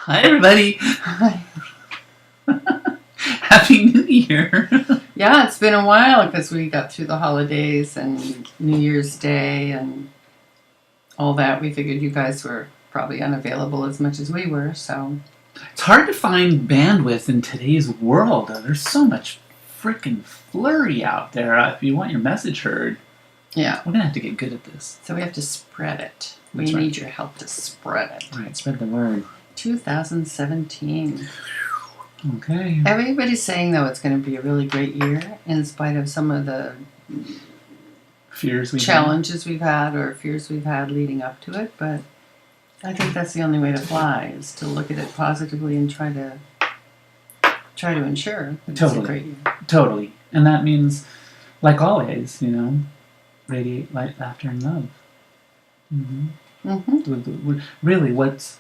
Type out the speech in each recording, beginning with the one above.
Hi, everybody. Hi. Happy New Year. Yeah, it's been a while because we got through the holidays and New Year's Day and all that. We figured you guys were probably unavailable as much as we were, so. It's hard to find bandwidth in today's world. There's so much freaking flurry out there. If you want your message heard, Yeah. we're going to have to get good at this. So we have to spread it. That's We right. need your help to spread it. Right, spread the word. 2017. Okay. Everybody's saying, though, it's going to be a really great year in spite of some of the Fears we challenges we've had or fears we've had leading up to it, but I think that's the only way to fly, is to look at it positively and try to ensure that it's a great year. Totally. And that means, like always, radiate light, laughter, and love. Mm-hmm. Mm-hmm. Really, what's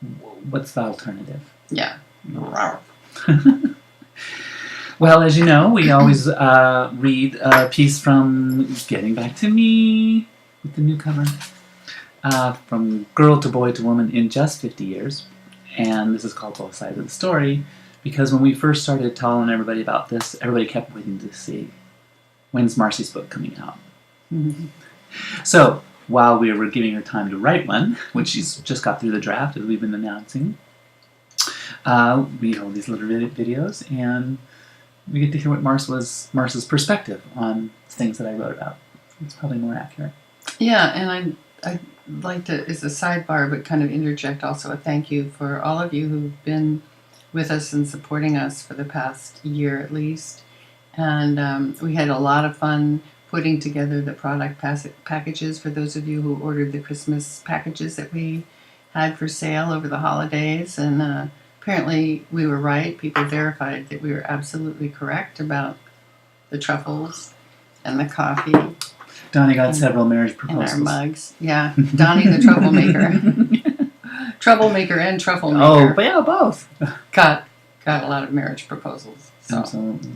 the alternative? Yeah. Well, as you know, we always read a piece from Getting Back to Me with the new cover. From Girl to Boy to Woman in Just 50 Years. And this is called Both Sides of the Story, because when we first started telling everybody about this, everybody kept waiting to see, when's Marcy's book coming out? Mm-hmm. So, while we were giving her time to write one, which she's just got through the draft, as we've been announcing, we hold these little videos, and we get to hear what Marcy's perspective on things that I wrote about. It's probably more accurate. Yeah, and I'd like to, as a sidebar, but kind of interject also a thank you for all of you who've been with us and supporting us for the past year at least. And we had a lot of fun putting together the product packages for those of you who ordered the Christmas packages that we had for sale over the holidays. And apparently we were right. People verified that we were absolutely correct about the truffles and the coffee. Donnie got several marriage proposals. And our mugs. Yeah, Donnie the troublemaker. Troublemaker and trufflemaker. Oh, but yeah, both. Got a lot of marriage proposals. So Absolutely.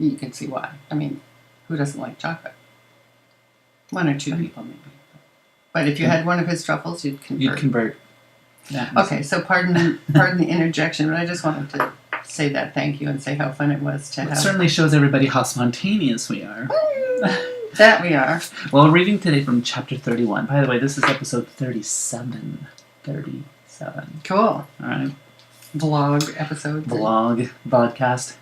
you can see why. I mean, who doesn't like chocolate? One or two people maybe. But if you had one of his truffles, you'd convert. You'd convert. Yeah. Okay, so pardon the interjection, but I just wanted to say that thank you and say how fun it was to have. It certainly shows everybody how spontaneous we are. That we are. Well, reading today from chapter 31. By the way, this is episode 37. 37. Cool. All right. Vlog episode. Vlog, vodcast,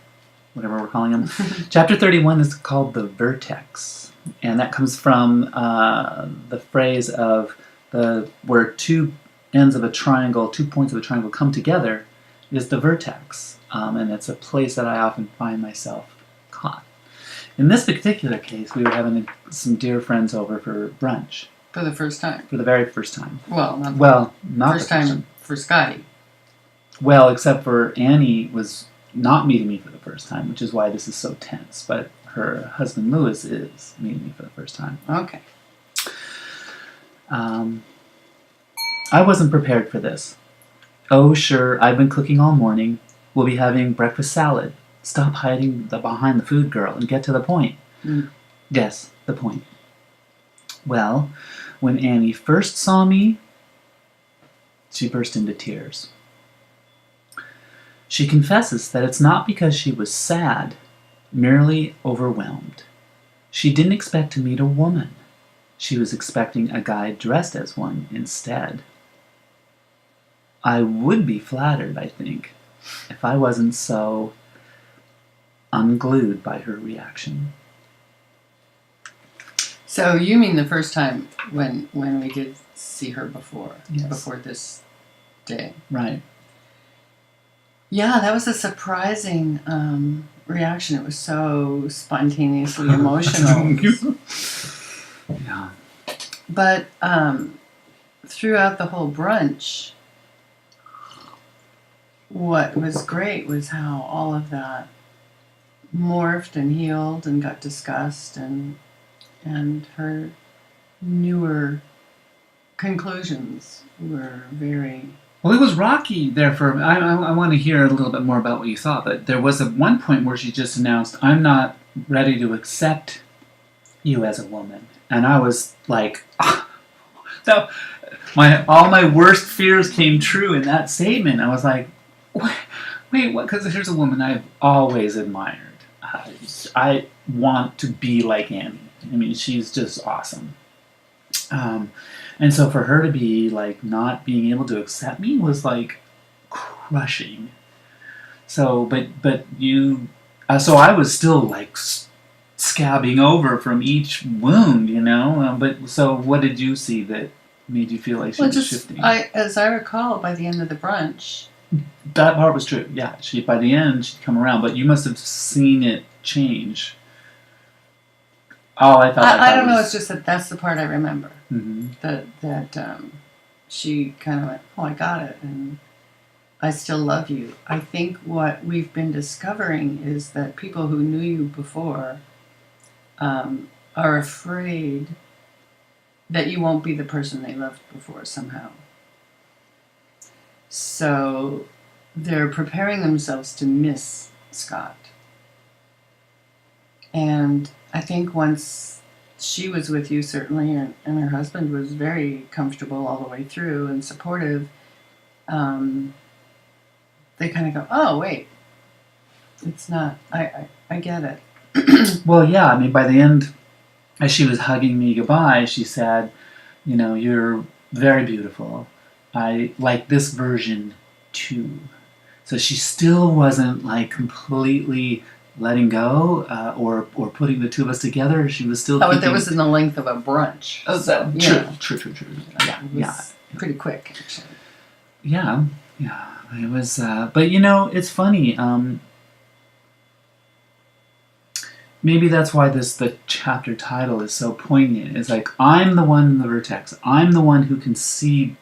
whatever we're calling them. Chapter 31 is called the Vertex. And that comes from the phrase of where two ends of a triangle, 2 points of a triangle come together is the vertex. And it's a place that I often find myself caught. In this particular case, we were having some dear friends over for brunch. For the first time. For the very first time. Well, not not first time for Scottie. Well, except for Annie was not meeting me for the first time, which is why this is so tense. But her husband Lewis is meeting me for the first time. Okay. I wasn't prepared for this. Oh, sure, I've been cooking all morning. We'll be having breakfast salad. Stop hiding behind the food, girl, and get to the point. Mm. Yes, the point. Well, when Annie first saw me, she burst into tears. She confesses that it's not because she was sad, merely overwhelmed. She didn't expect to meet a woman. She was expecting a guy dressed as one instead. I would be flattered, I think, if I wasn't so unglued by her reaction. So you mean the first time when we did see her before? Yes. Before this day. Right. Yeah, that was a surprising reaction. It was so spontaneously emotional. Yeah. But throughout the whole brunch, what was great was how all of that morphed and healed and got discussed, and her newer conclusions were very... Well, it was rocky there for... I want to hear a little bit more about what you thought, but there was one point where she just announced, I'm not ready to accept you as a woman. And I was like... So, all my worst fears came true in that statement. I was like, wait, what? Because here's a woman I've always admired. I want to be like Annie. I mean, she's just awesome. And so for her to be like not being able to accept me was like crushing. So, but you, so I was still like scabbing over from each wound, you know. But so, what did you see that made you feel like she was shifting? As I recall, by the end of the brunch, that part was true. Yeah, by the end she'd come around, but you must have seen it change. Oh, I thought. I don't know. It's just that's the part I remember. Mm-hmm. That she kind of went, "Oh, I got it," and I still love you. I think what we've been discovering is that people who knew you before are afraid that you won't be the person they loved before somehow. So they're preparing themselves to miss Scott. And I think once she was with you, certainly, and her husband was very comfortable all the way through and supportive, they kind of go, oh, wait, it's not, I get it. Well, yeah, I mean, by the end, as she was hugging me goodbye, she said, you know, you're very beautiful. I like this version too. So she still wasn't like completely letting go or putting the two of us together. She was still but that was in the length of a brunch. Oh, so, true. Yeah. Pretty quick, actually. Yeah. It was, but you know, it's funny. Maybe that's why the chapter title is so poignant. It's like, I'm the one in the vertex. I'm the one who can see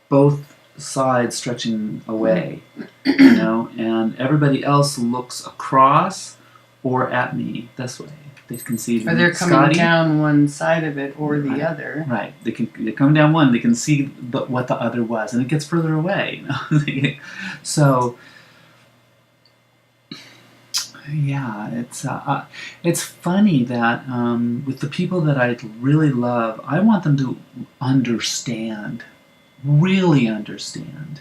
both sides stretching away, you know, and everybody else looks across or at me this way. They can see. Or they're coming Scottie down one side of it or the other. Right. They come down one. They can see what the other was, and it gets further away. You know? So. Yeah, it's funny that with the people that I really love, I want them to really understand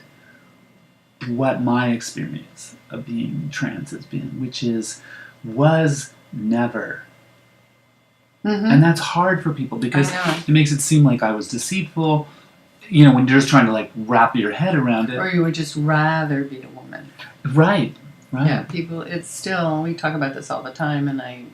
what my experience of being trans has been, which was never. Mm-hmm. And that's hard for people because it makes it seem like I was deceitful, you know, when you're just trying to like wrap your head around it. Or you would just rather be a woman. Right. Yeah, people, it's still, we talk about this all the time, and I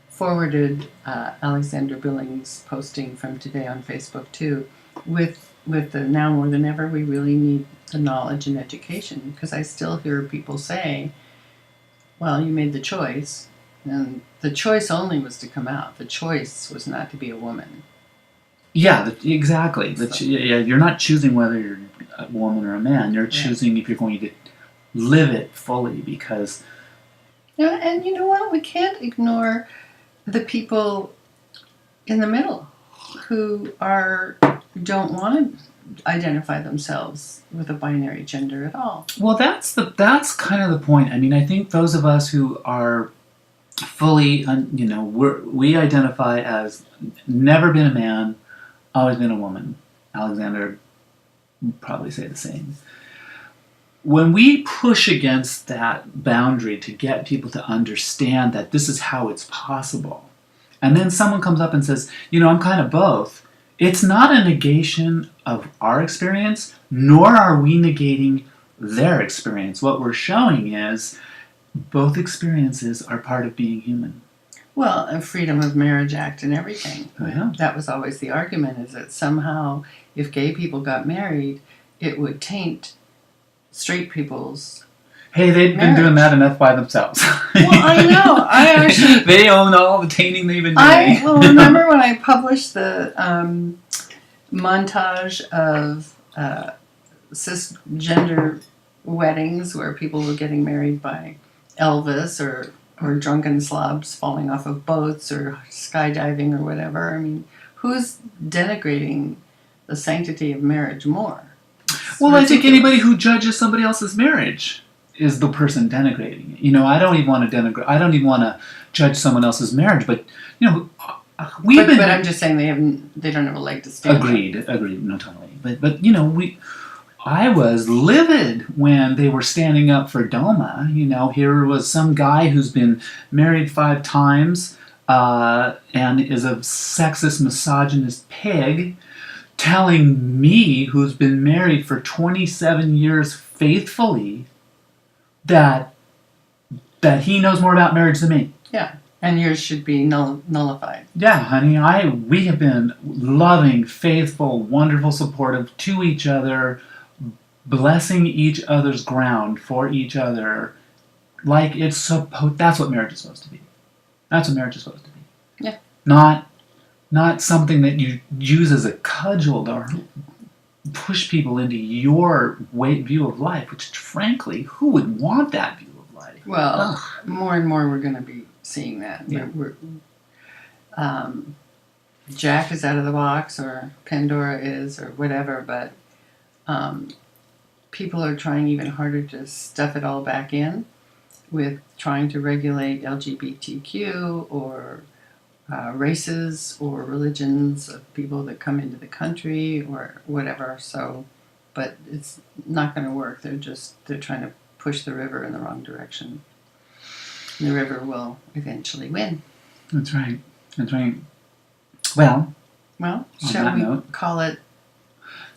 forwarded Alexander Billings' posting from today on Facebook too, with the now more than ever, we really need the knowledge and education, because I still hear people say, well, you made the choice, and the choice only was to come out. The choice was not to be a woman. Yeah, exactly. You're not choosing whether you're a woman or a man. You're choosing if you're going to live it fully, because and you know what, we can't ignore the people in the middle who don't want to identify themselves with a binary gender at all. Well, that's kind of the point. I mean, I think those of us who are fully, you know, we identify as never been a man, always been a woman. Alexander would probably say the same. When we push against that boundary to get people to understand that this is how it's possible, and then someone comes up and says, you know, I'm kind of both, it's not a negation of our experience, nor are we negating their experience. What we're showing is both experiences are part of being human. Well, a Freedom of Marriage Act and everything. Oh, yeah. That was always the argument, is that somehow if gay people got married, it would taint straight people's Hey, they've been doing that enough by themselves. Well, I know. They own all the tainting they've been doing. I remember when I published the montage of cisgender weddings where people were getting married by Elvis or drunken slobs falling off of boats or skydiving or whatever. I mean, who's denigrating the sanctity of marriage more? Well, I think anybody who judges somebody else's marriage is the person denigrating it. You know, I don't even want to denigrate. I don't even want to judge someone else's marriage. But you know, But I'm just saying they don't have a leg to stand. Agreed. No, totally. but you know, I was livid when they were standing up for DOMA. You know, here was some guy who's been married 5 times and is a sexist, misogynist pig, telling me, who's been married for 27 years faithfully, that he knows more about marriage than me. Yeah, and yours should be nullified. Yeah, honey, we have been loving, faithful, wonderful, supportive to each other, blessing each other's ground for each other, like it's supposed. That's what marriage is supposed to be. That's what marriage is supposed to be. Yeah. Not something that you use as a cudgel or push people into your view of life. Which, frankly, who would want that view of life? Well, Ugh. more and more we're going to be seeing that. Yeah. Jack is out of the box, or Pandora is, or whatever, but people are trying even harder to stuff it all back in with trying to regulate LGBTQ or races or religions of people that come into the country or whatever. So, but it's not going to work. They're trying to push the river in the wrong direction. The river will eventually win. That's right. That's right. Well, on shall that we note, call it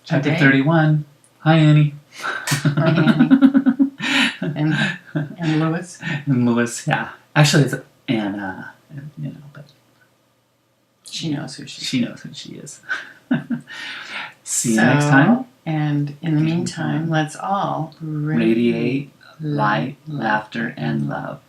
chapter 31. Hi, Annie. Hi, Annie. and Lewis. And Lewis, yeah. Actually, it's Anna, you know, but she knows who she is. She knows who she is. See you next time. And in the meantime, let's all Radiate light, laughter, and love.